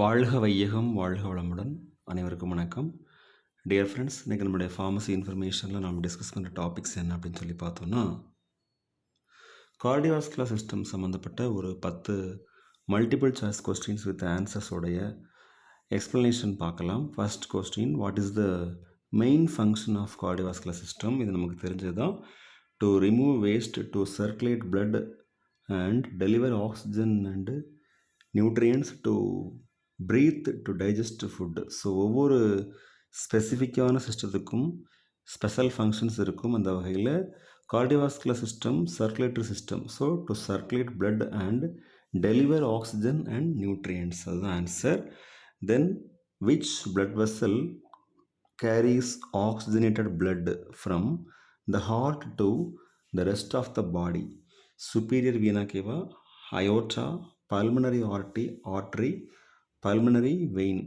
வாழ்க வையகம் வாழ்க வளமுடன். அனைவருக்கும் வணக்கம். டியர் ஃப்ரெண்ட்ஸ், இன்றைக்கி நம்முடைய ஃபார்மசி இன்ஃபர்மேஷனில் நம்ம டிஸ்கஸ் பண்ணுற டாபிக்ஸ் என்ன அப்படின்னு சொல்லி பார்த்தோன்னா, கார்டியோவாஸ்குலர் சிஸ்டம் சம்மந்தப்பட்ட ஒரு 10 மல்டிபிள் சாய்ஸ் கொஸ்டின்ஸ் வித் ஆன்சர்ஸோடைய எக்ஸ்ப்ளனேஷன் பார்க்கலாம். First question, what is the main function of cardiovascular system? இது நமக்கு தெரிஞ்சது தான். To remove waste, to circulate blood and deliver oxygen and nutrients, to breathe, to digest food. So ஒவ்வொரு ஸ்பெசிஃபிக்கான சிஸ்டத்துக்கும் special functions இருக்கும். அந்த வகையில் cardiovascular system circulatory system. So to circulate blood and deliver oxygen and nutrients, அதுதான் answer. Then which blood vessel carries oxygenated blood from the heart to the rest of the body? Superior vena cava, aorta, pulmonary artery, pulmonary vein.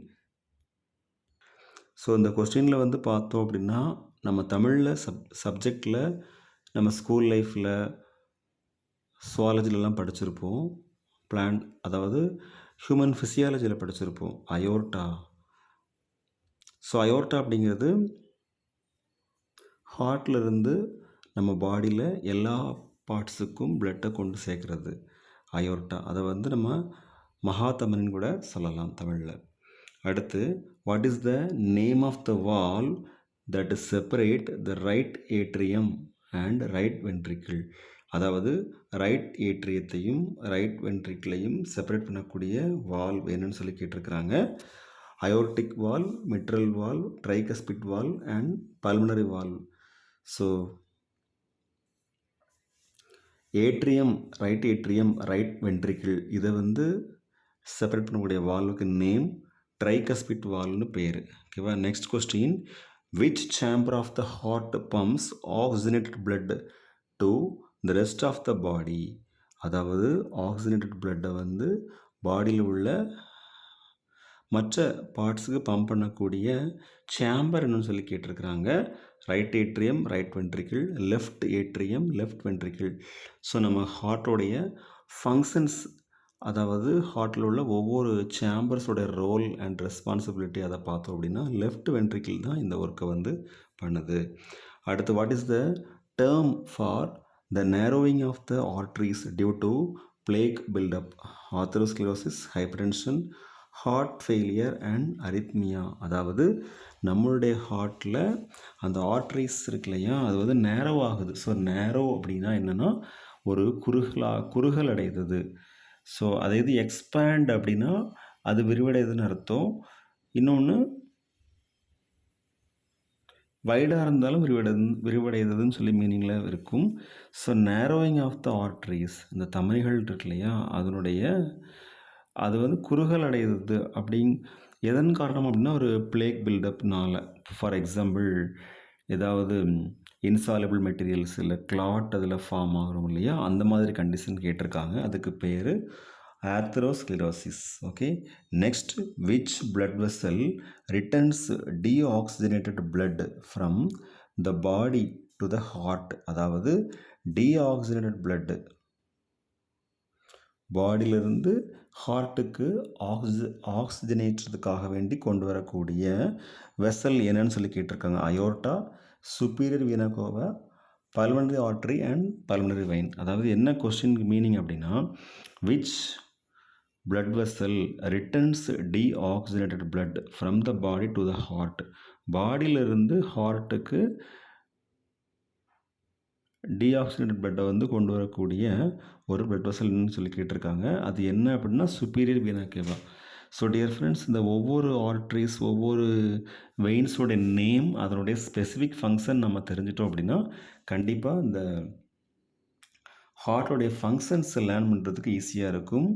So இந்த கொஸ்டினில் வந்து பார்த்தோம் அப்படின்னா, நம்ம தமிழில் சப்ஜெக்டில் நம்ம ஸ்கூல் லைஃப்பில் சுவாலஜிலலாம் படிச்சிருப்போம். அதாவது ஹியூமன் ஃபிசியாலஜியில் படிச்சிருப்போம் அயோர்ட்டா. ஸோ அயோர்ட்டா அப்படிங்கிறது ஹார்ட்லேருந்து நம்ம பாடியில் எல்லா பார்ட்ஸுக்கும் பிளட்டை கொண்டு சேர்க்குறது அயோர்ட்டா. அதை வந்து நம்ம மகாதமனின்னு கூட சொல்லலாம் தமிழில். அடுத்து, what is the name of the valve that separate the right atrium and right ventricle? அதாவது ரைட் ஏட்ரியத்தையும் ரைட் வென்ட்ரிக்கிளையும் செப்பரேட் பண்ணக்கூடிய வால்வ் என்னன்னு சொல்லி கேட்டிருக்கிறாங்க. Aortic valve, mitral valve, tricuspid valve and pulmonary valve. So atrium, right ventricle, இதை வந்து separate பண்ணக்கூடிய வால்வுக்கு நேம் ட்ரைகஸ்பிட் வால்வ்னு பேர். ஓகேவா? Next question, which chamber of the heart pumps oxygenated blood to the rest of the body? அதாவது oxygenated blood வந்து பாடியில் உள்ள மற்ற பார்ட்ஸுக்கு பம்ப் பண்ணக்கூடிய சேம்பர் என்னன்னு சொல்லி கேட்டிருக்கிறாங்க. Right atrium, right ventricle, left atrium, left ventricle. So நம்ம ஹார்ட்டோடைய ஃபங்க்ஷன்ஸ், அதாவது ஹார்ட்டில் உள்ள ஒவ்வொரு சேம்பர்ஸோட ரோல் அண்ட் ரெஸ்பான்சிபிலிட்டி அதை பார்த்தோம் அப்படின்னா லெஃப்ட் வென்ட்ரிக்கிள் தான் இந்த ஒர்க்கை வந்து பண்ணுது. அடுத்து, what is the term for the narrowing of the arteries due to plaque buildup? Atherosclerosis, hypertension, heart failure and arrhythmia. அதாவது நம்மளுடைய ஹார்ட்டில் அந்த ஆர்ட்ரிஸ் இருக்கு இல்லையா, அது வந்து நேரோ ஆகுது. ஸோ நேரோ அப்படின்னா என்னென்னா ஒரு குறுகல் அடைந்தது. ஸோ அதை இது எக்ஸ்பேண்ட் அப்படின்னா அது விரிவடையுதுன்னு அர்த்தம். இன்னொன்று வைடாக இருந்தாலும் விரிவடையுதுன்னு சொல்லி மீனிங்கில் இருக்கும். So narrowing of the arteries, இந்த தமனிகள் இருக்கு இல்லையா, அது வந்து குறுகல் அடையுது. எதன் காரணம் அப்படின்னா ஒரு பிளேக் பில்டப்னால. ஃபார் எக்ஸாம்பிள், ஏதாவது இன்சாலபிள் மெட்டீரியல்ஸ் இல்லை கிளாட் அதில் ஃபார்ம் ஆகிறோம் இல்லையா, அந்த மாதிரி கண்டிஷன் கேட்டிருக்காங்க. அதுக்கு பேர் atherosclerosis. Okay. Next, which blood vessel returns deoxygenated blood from the body to the heart? அதாவது டீஆக்சிஜனேட்டட் blood பாடியிலிருந்து ஹார்ட்டுக்கு ஆக்சிஜனேற்றதுக்காக வேண்டி கொண்டு வரக்கூடிய வெசல் என்னன்னு சொல்லி கேட்டிருக்காங்க. அயோர்ட்டா, superior vena cava, pulmonary artery and pulmonary vein. அதாவது என்ன கொஸ்டினுக்கு மீனிங் அப்படின்னா, விச் blood vessel returns deoxygenated blood from the body to the heart? பாடியிலிருந்து ஹார்ட்டுக்கு டீஆக்சிஜனேட்டட் blood வந்து கொண்டு வரக்கூடிய ஒரு பிளட் வெசல்னு சொல்லி கேட்டிருக்காங்க. அது என்ன அப்படின்னா சுப்பீரியர் வீனா கேவா. ஸோ டியர் ஃப்ரெண்ட்ஸ், இந்த ஒவ்வொரு ஆர்ட்ரிஸ், ஒவ்வொரு வெயின்ஸோட நேம், அதனுடைய ஸ்பெசிஃபிக் ஃபங்க்ஷன் நம்ம தெரிஞ்சிட்டோம் அப்படின்னா கண்டிப்பாக இந்த ஹார்ட்டோடைய ஃபங்க்ஷன்ஸ் லேர்ன் பண்ணுறதுக்கு ஈஸியாக இருக்கும்.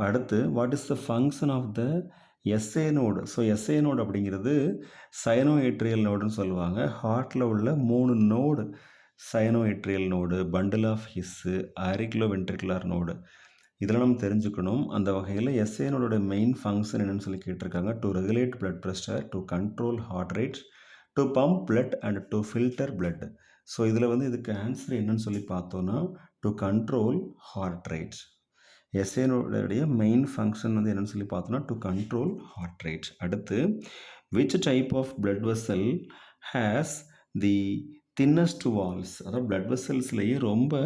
அடுத்து, what is the function of the SA node? So SA node அப்படிங்கிறது சைனோ ஏட்ரியல் நோடுன்னு சொல்லுவாங்க. ஹார்ட்டில் உள்ள 3 node, sino atrial node, bundle of His, auriculo ventricular node, இதெல்லாம் நம்ம தெரிஞ்சுக்கணும். அந்த வகையில் எஸ்ஏ நோடோட மெயின் ஃபங்க்ஷன் என்னன்னு சொல்லி கேட்டிருக்காங்க. To regulate blood pressure, to control heart rate, to pump blood and to filter blood. So இதில் வந்து இதுக்கு ஆன்சர் என்னன்னு சொல்லி பார்த்தோன்னா டு கண்ட்ரோல் ஹார்ட் ரேட். எஸ்ஏனுடைய மெயின் ஃபங்க்ஷன் வந்து என்னென்னு சொல்லி பார்த்தோன்னா டு கண்ட்ரோல் ஹார்ட் ரேட். அடுத்து which type of blood vessel has the thinnest walls, அதாவது பிளட் வெசல்ஸ்லேயே ரொம்ப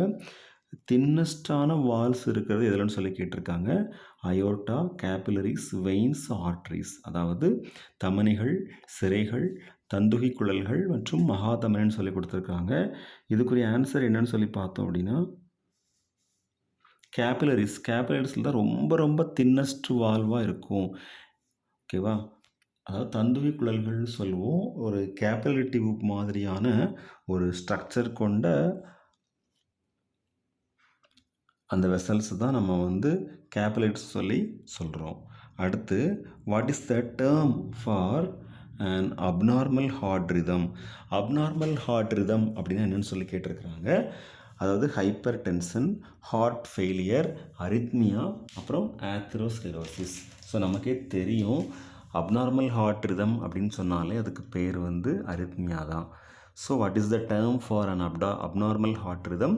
தின்னஸ்டான வால்ஸ் இருக்கிறது எதுலன்னு சொல்லி கேட்டிருக்காங்க. அயோர்ட்டா, கேபிலரிஸ், வெயின்ஸ், ஆர்ட்ரிஸ், அதாவது தமனிகள், சிரைகள், தந்துகி குழல்கள் மற்றும் மகாதமனின்னு சொல்லி கொடுத்துருக்காங்க. இதுக்குரிய ஆன்சர் என்னன்னு சொல்லி பார்த்தோம் அப்படின்னா கேபிலரிஸில் தான் ரொம்ப ரொம்ப தின்னஸ்ட் வால்வாக இருக்கும். ஓகேவா? அதாவது தந்துகி குழல்கள்னு சொல்லுவோம். ஒரு கேபிலரி டியூப் மாதிரியான ஒரு ஸ்ட்ரக்சர் கொண்ட அந்த வெசல்ஸ் தான் நம்ம வந்து கேபிலரிஸ் சொல்லி சொல்கிறோம். அடுத்து what is the term for and abnormal heart rhythm? Abnormal heart rhythm அப்படின்னா என்னென்னு சொல்லி கேட்டிருக்கிறாங்க. அதாவது hypertension, heart failure, arrhythmia, அப்புறம் ஆத்ரோஸ்க்ளெரோசிஸ். ஸோ நமக்கே தெரியும் அப்நார்மல் ஹார்ட் ரிதம் அப்படின்னு சொன்னாலே அதுக்கு பேர் வந்து அரித்மியா தான். So what is the term for an abnormal heart rhythm?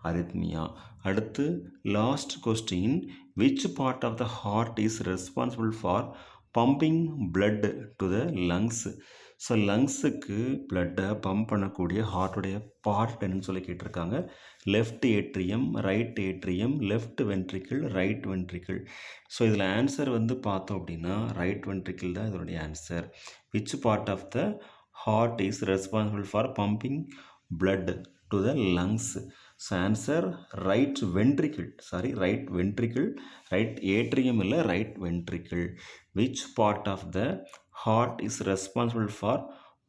Arrhythmia. அடுத்து last question, which part of the heart is responsible for pumping blood to the lungs? So லங்ஸுக்கு பிளட்டை pump பண்ணக்கூடிய ஹார்ட்டுடைய பார்ட் என்னன்னு சொல்லி கேட்டிருக்காங்க. Left atrium, right atrium, left ventricle, right ventricle. So இதில் answer வந்து பார்த்தோம் அப்படின்னா ரைட் வென்ட்ரிக்கிள் தான் இதனுடைய ஆன்சர். Which part of the heart is responsible for pumping blood to the lungs? So answer right ventricle. Right atrium இல்லை, right ventricle. Which part of the heart is responsible for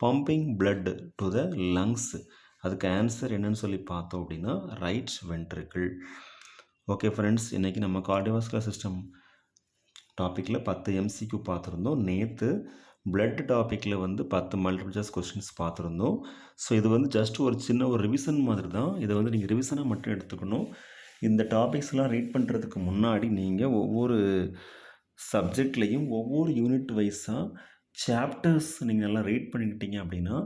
pumping blood to the lungs? அதுக்கு answer என்னன்னு சொல்லி பார்த்தோம் அப்படின்னா right ventricle. Okay friends, இன்றைக்கி நம்ம cardiovascular system டாப்பிக்கில் 10 MCQ பார்த்துருந்தோம். நேற்று பிளட் டாப்பிக்கில் வந்து 10 மல்டிபிள் சாய்ஸ் கொஸ்டின்ஸ் பார்த்துருந்தோம். ஸோ இது வந்து ஜஸ்ட் ஒரு சின்ன ஒரு ரிவிஷன் மாதிரி தான். இதை வந்து நீங்கள் ரிவிஷனாக மட்டும் எடுத்துக்கணும். இந்த டாபிக்ஸ்லாம் ரீட் பண்ணுறதுக்கு முன்னாடி நீங்கள் ஒவ்வொரு சப்ஜெக்ட்லேயும் ஒவ்வொரு யூனிட் வைஸாக சாப்டர்ஸ் நீங்கள் நல்லா ரீட் பண்ணிக்கிட்டீங்க அப்படின்னா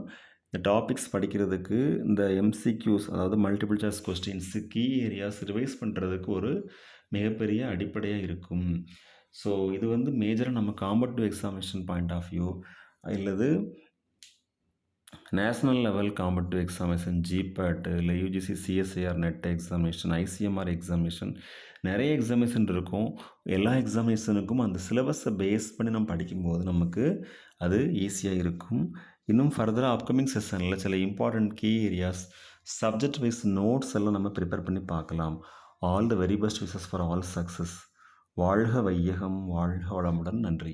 இந்த டாபிக்ஸ் படிக்கிறதுக்கு, இந்த எம்சிக்யூஸ் அதாவது multiple choice questions, key areas revise பண்ணுறதுக்கு ஒரு மிகப்பெரிய அடிப்படையாக இருக்கும். ஸோ இது வந்து மேஜராக நம்ம competitive examination point of view இல்லது national level competitive examination, GPAT இல்லை UGC CSIR NET examination, ICMR examination, நிறைய எக்ஸாமினேஷன் இருக்கும். எல்லா எக்ஸாமினேஷனுக்கும் அந்த சிலபஸை பேஸ் பண்ணி நம்ம படிக்கும்போது நமக்கு அது ஈஸியாக இருக்கும். இன்னும் ஃபர்தராக அப்கமிங் செஷனில் சில important key areas, subject wise notes எல்லாம் நம்ம ப்ரிப்பேர் பண்ணி பார்க்கலாம். All the very best wishes for all success. வாழ்க வையகம், வாழ்க வளமுடன். நன்றி.